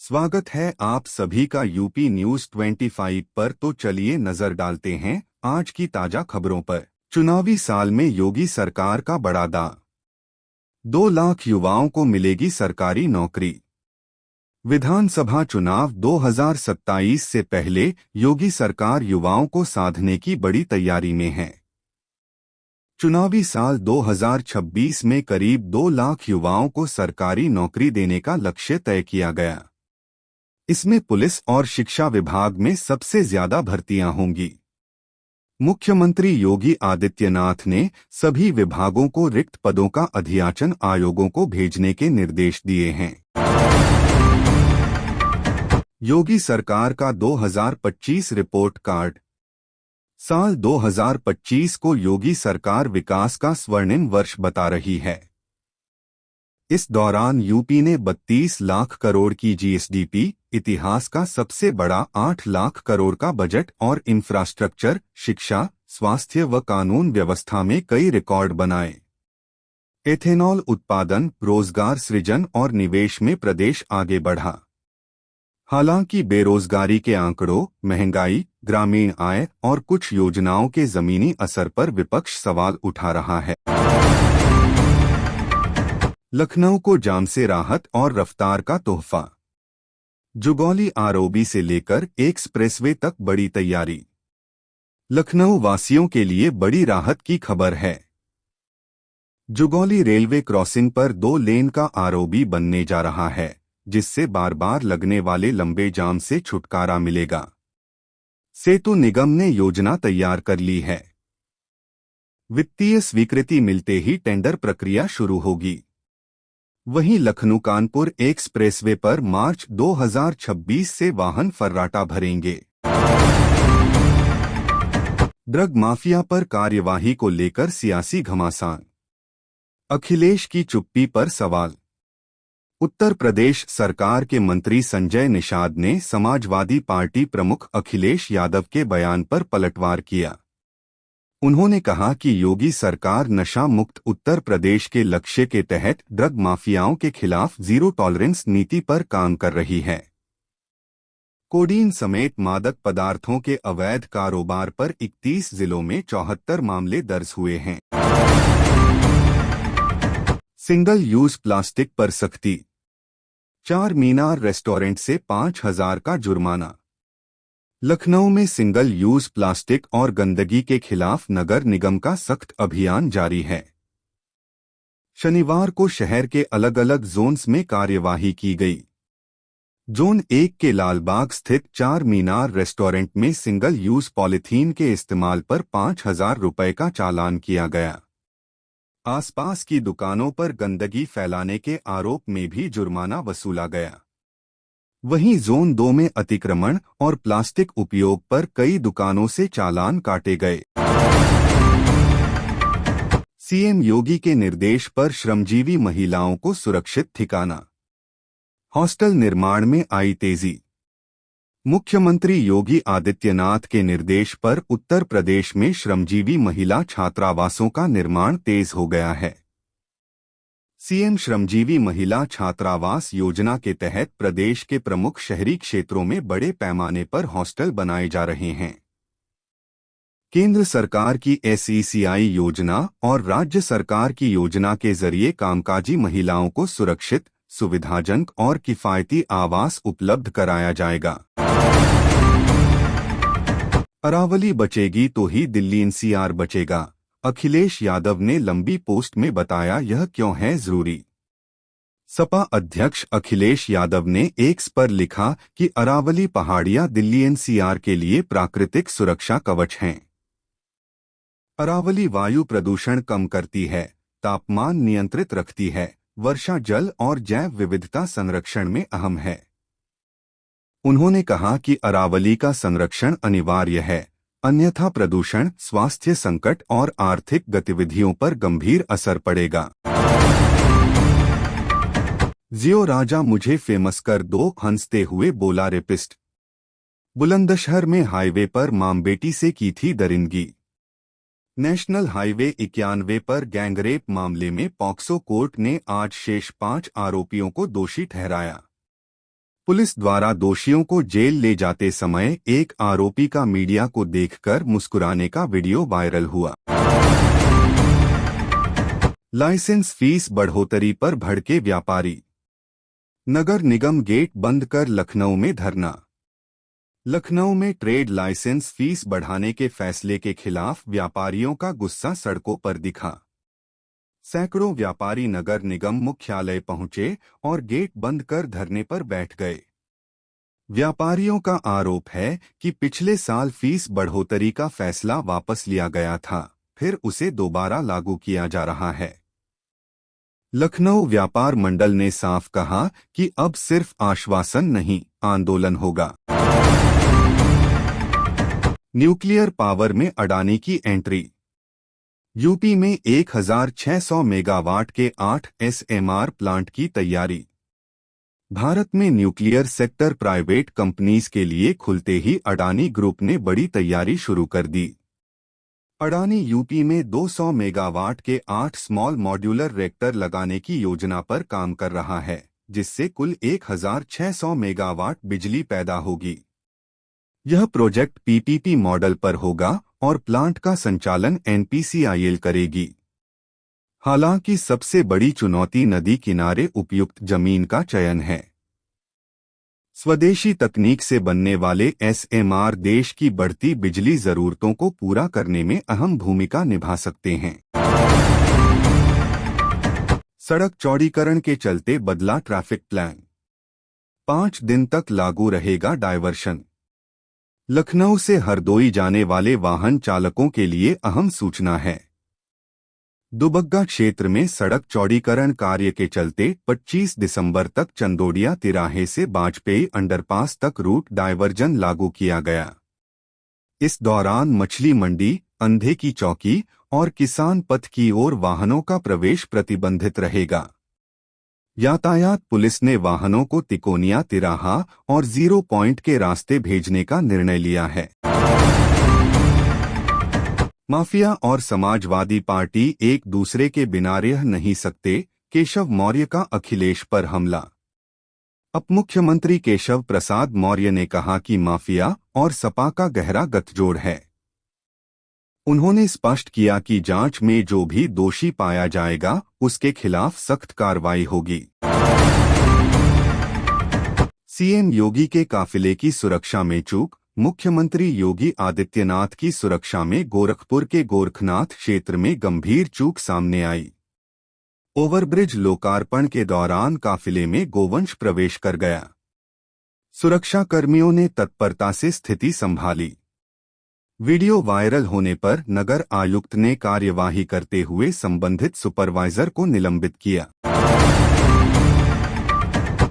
स्वागत है आप सभी का यूपी न्यूज 25 पर। तो चलिए नजर डालते हैं आज की ताजा खबरों पर। चुनावी साल में योगी सरकार का बड़ा दावा, 2 लाख युवाओं को मिलेगी सरकारी नौकरी। विधानसभा चुनाव 2027 से पहले योगी सरकार युवाओं को साधने की बड़ी तैयारी में है। चुनावी साल 2026 में करीब 2 लाख युवाओं को सरकारी नौकरी देने का लक्ष्य तय किया गया। इसमें पुलिस और शिक्षा विभाग में सबसे ज्यादा भर्तियां होंगी। मुख्यमंत्री योगी आदित्यनाथ ने सभी विभागों को रिक्त पदों का अधियाचन आयोगों को भेजने के निर्देश दिए हैं। योगी सरकार का 2025 रिपोर्ट कार्ड। साल 2025 को योगी सरकार विकास का स्वर्णिम वर्ष बता रही है। इस दौरान यूपी ने 32 लाख करोड़ की जीएसडीपी, इतिहास का सबसे बड़ा 8 लाख करोड़ का बजट और इंफ्रास्ट्रक्चर, शिक्षा, स्वास्थ्य व कानून व्यवस्था में कई रिकॉर्ड बनाए। एथेनॉल उत्पादन, रोजगार सृजन और निवेश में प्रदेश आगे बढ़ा। हालांकि बेरोजगारी के आंकड़ों, महंगाई, ग्रामीण आय और कुछ योजनाओं के जमीनी असर पर विपक्ष सवाल उठा रहा है। लखनऊ को जाम से राहत और रफ्तार का तोहफा। जुगौली आरओबी से लेकर एक्सप्रेसवे तक बड़ी तैयारी। लखनऊ वासियों के लिए बड़ी राहत की खबर है। जुगौली रेलवे क्रॉसिंग पर 2 लेन का आरओबी बनने जा रहा है, जिससे बार बार लगने वाले लंबे जाम से छुटकारा मिलेगा। सेतु निगम ने योजना तैयार कर ली है। वित्तीय स्वीकृति मिलते ही टेंडर प्रक्रिया शुरू होगी। वहीं लखनऊ कानपुर एक्सप्रेसवे पर मार्च 2026 से वाहन फर्राटा भरेंगे। ड्रग माफिया पर कार्यवाही को लेकर सियासी घमासान। अखिलेश की चुप्पी पर सवाल। उत्तर प्रदेश सरकार के मंत्री संजय निषाद ने समाजवादी पार्टी प्रमुख अखिलेश यादव के बयान पर पलटवार किया। उन्होंने कहा कि योगी सरकार नशा मुक्त उत्तर प्रदेश के लक्ष्य के तहत ड्रग माफियाओं के खिलाफ जीरो टॉलरेंस नीति पर काम कर रही है। कोडीन समेत मादक पदार्थों के अवैध कारोबार पर 31 जिलों में 74 मामले दर्ज हुए हैं। सिंगल यूज प्लास्टिक पर सख्ती। 4 मीनार रेस्टोरेंट से 5,000 का जुर्माना। लखनऊ में सिंगल यूज प्लास्टिक और गंदगी के खिलाफ नगर निगम का सख्त अभियान जारी है। शनिवार को शहर के अलग अलग जोन्स में कार्यवाही की गई। जोन 1 के लालबाग स्थित 4 मीनार रेस्टोरेंट में सिंगल यूज पॉलीथीन के इस्तेमाल पर 5,000 रुपये का चालान किया गया। आसपास की दुकानों पर गंदगी फैलाने के आरोप में भी जुर्माना वसूला गया। वहीं जोन 2 में अतिक्रमण और प्लास्टिक उपयोग पर कई दुकानों से चालान काटे गए। सीएम योगी के निर्देश पर श्रमजीवी महिलाओं को सुरक्षित ठिकाना। हॉस्टल निर्माण में आई तेजी। मुख्यमंत्री योगी आदित्यनाथ के निर्देश पर उत्तर प्रदेश में श्रमजीवी महिला छात्रावासों का निर्माण तेज हो गया है। सीएम श्रमजीवी महिला छात्रावास योजना के तहत प्रदेश के प्रमुख शहरी क्षेत्रों में बड़े पैमाने पर हॉस्टल बनाए जा रहे हैं। केंद्र सरकार की एसईसीआई योजना और राज्य सरकार की योजना के जरिए कामकाजी महिलाओं को सुरक्षित, सुविधाजनक और किफायती आवास उपलब्ध कराया जाएगा। अरावली बचेगी तो ही दिल्ली एनसीआर बचेगा। अखिलेश यादव ने लंबी पोस्ट में बताया यह क्यों है जरूरी। सपा अध्यक्ष अखिलेश यादव ने एक्स पर लिखा कि अरावली पहाड़ियां दिल्ली एनसीआर के लिए प्राकृतिक सुरक्षा कवच हैं। अरावली वायु प्रदूषण कम करती है, तापमान नियंत्रित रखती है, वर्षा जल और जैव विविधता संरक्षण में अहम है। उन्होंने कहा कि अरावली का संरक्षण अनिवार्य है, अन्यथा प्रदूषण, स्वास्थ्य संकट और आर्थिक गतिविधियों पर गंभीर असर पड़ेगा। जियो राजा मुझे फेमस कर दो, हंसते हुए बोला रेपिस्ट। बुलंदशहर में हाईवे पर मां बेटी से की थी दरिंदगी। नेशनल हाईवे 91 पर गैंगरेप मामले में पॉक्सो कोर्ट ने आज शेष 5 आरोपियों को दोषी ठहराया। पुलिस द्वारा दोषियों को जेल ले जाते समय एक आरोपी का मीडिया को देखकर मुस्कुराने का वीडियो वायरल हुआ। लाइसेंस फीस बढ़ोतरी पर भड़के व्यापारी। नगर निगम गेट बंद कर लखनऊ में धरना। लखनऊ में ट्रेड लाइसेंस फीस बढ़ाने के फैसले के खिलाफ व्यापारियों का गुस्सा सड़कों पर दिखा। सैकड़ों व्यापारी नगर निगम मुख्यालय पहुंचे और गेट बंद कर धरने पर बैठ गए। व्यापारियों का आरोप है कि पिछले साल फीस बढ़ोतरी का फैसला वापस लिया गया था, फिर उसे दोबारा लागू किया जा रहा है। लखनऊ व्यापार मंडल ने साफ कहा कि अब सिर्फ आश्वासन नहीं, आंदोलन होगा। न्यूक्लियर पावर में अडानी की एंट्री। यूपी में 1600 मेगावाट के 8 एसएमआर प्लांट की तैयारी। भारत में न्यूक्लियर सेक्टर प्राइवेट कंपनीज के लिए खुलते ही अडानी ग्रुप ने बड़ी तैयारी शुरू कर दी। अडानी यूपी में 200 मेगावाट के 8 स्मॉल मॉड्यूलर रिएक्टर लगाने की योजना पर काम कर रहा है, जिससे कुल 1600 मेगावाट बिजली पैदा होगी। यह प्रोजेक्ट पीपीपी मॉडल पर होगा और प्लांट का संचालन एनपीसीआईएल करेगी। हालांकि सबसे बड़ी चुनौती नदी किनारे उपयुक्त जमीन का चयन है। स्वदेशी तकनीक से बनने वाले एसएमआर देश की बढ़ती बिजली जरूरतों को पूरा करने में अहम भूमिका निभा सकते हैं। सड़क चौड़ीकरण के चलते बदला ट्रैफिक प्लान। 5 दिन तक लागू रहेगा डायवर्शन। लखनऊ से हरदोई जाने वाले वाहन चालकों के लिए अहम सूचना है। दुबग्गा क्षेत्र में सड़क चौड़ीकरण कार्य के चलते 25 दिसंबर तक चंदोडिया तिराहे से वाजपेयी अंडरपास तक रूट डायवर्जन लागू किया गया। इस दौरान मछली मंडी, अंधे की चौकी और किसान पथ की ओर वाहनों का प्रवेश प्रतिबंधित रहेगा। यातायात पुलिस ने वाहनों को तिकोनिया तिराहा और 0 पॉइंट के रास्ते भेजने का निर्णय लिया है। माफिया और समाजवादी पार्टी एक दूसरे के बिना रह नहीं सकते, केशव मौर्य का अखिलेश पर हमला। उप मुख्यमंत्री केशव प्रसाद मौर्य ने कहा कि माफिया और सपा का गहरा गठजोड़ है। उन्होंने स्पष्ट किया कि जांच में जो भी दोषी पाया जाएगा उसके खिलाफ सख्त कार्रवाई होगी। सीएम योगी के काफिले की सुरक्षा में चूक। मुख्यमंत्री योगी आदित्यनाथ की सुरक्षा में गोरखपुर के गोरखनाथ क्षेत्र में गंभीर चूक सामने आई। ओवरब्रिज लोकार्पण के दौरान काफिले में गोवंश प्रवेश कर गया। सुरक्षा कर्मियों ने तत्परता से स्थिति संभाली। वीडियो वायरल होने पर नगर आयुक्त ने कार्यवाही करते हुए संबंधित सुपरवाइजर को निलंबित किया।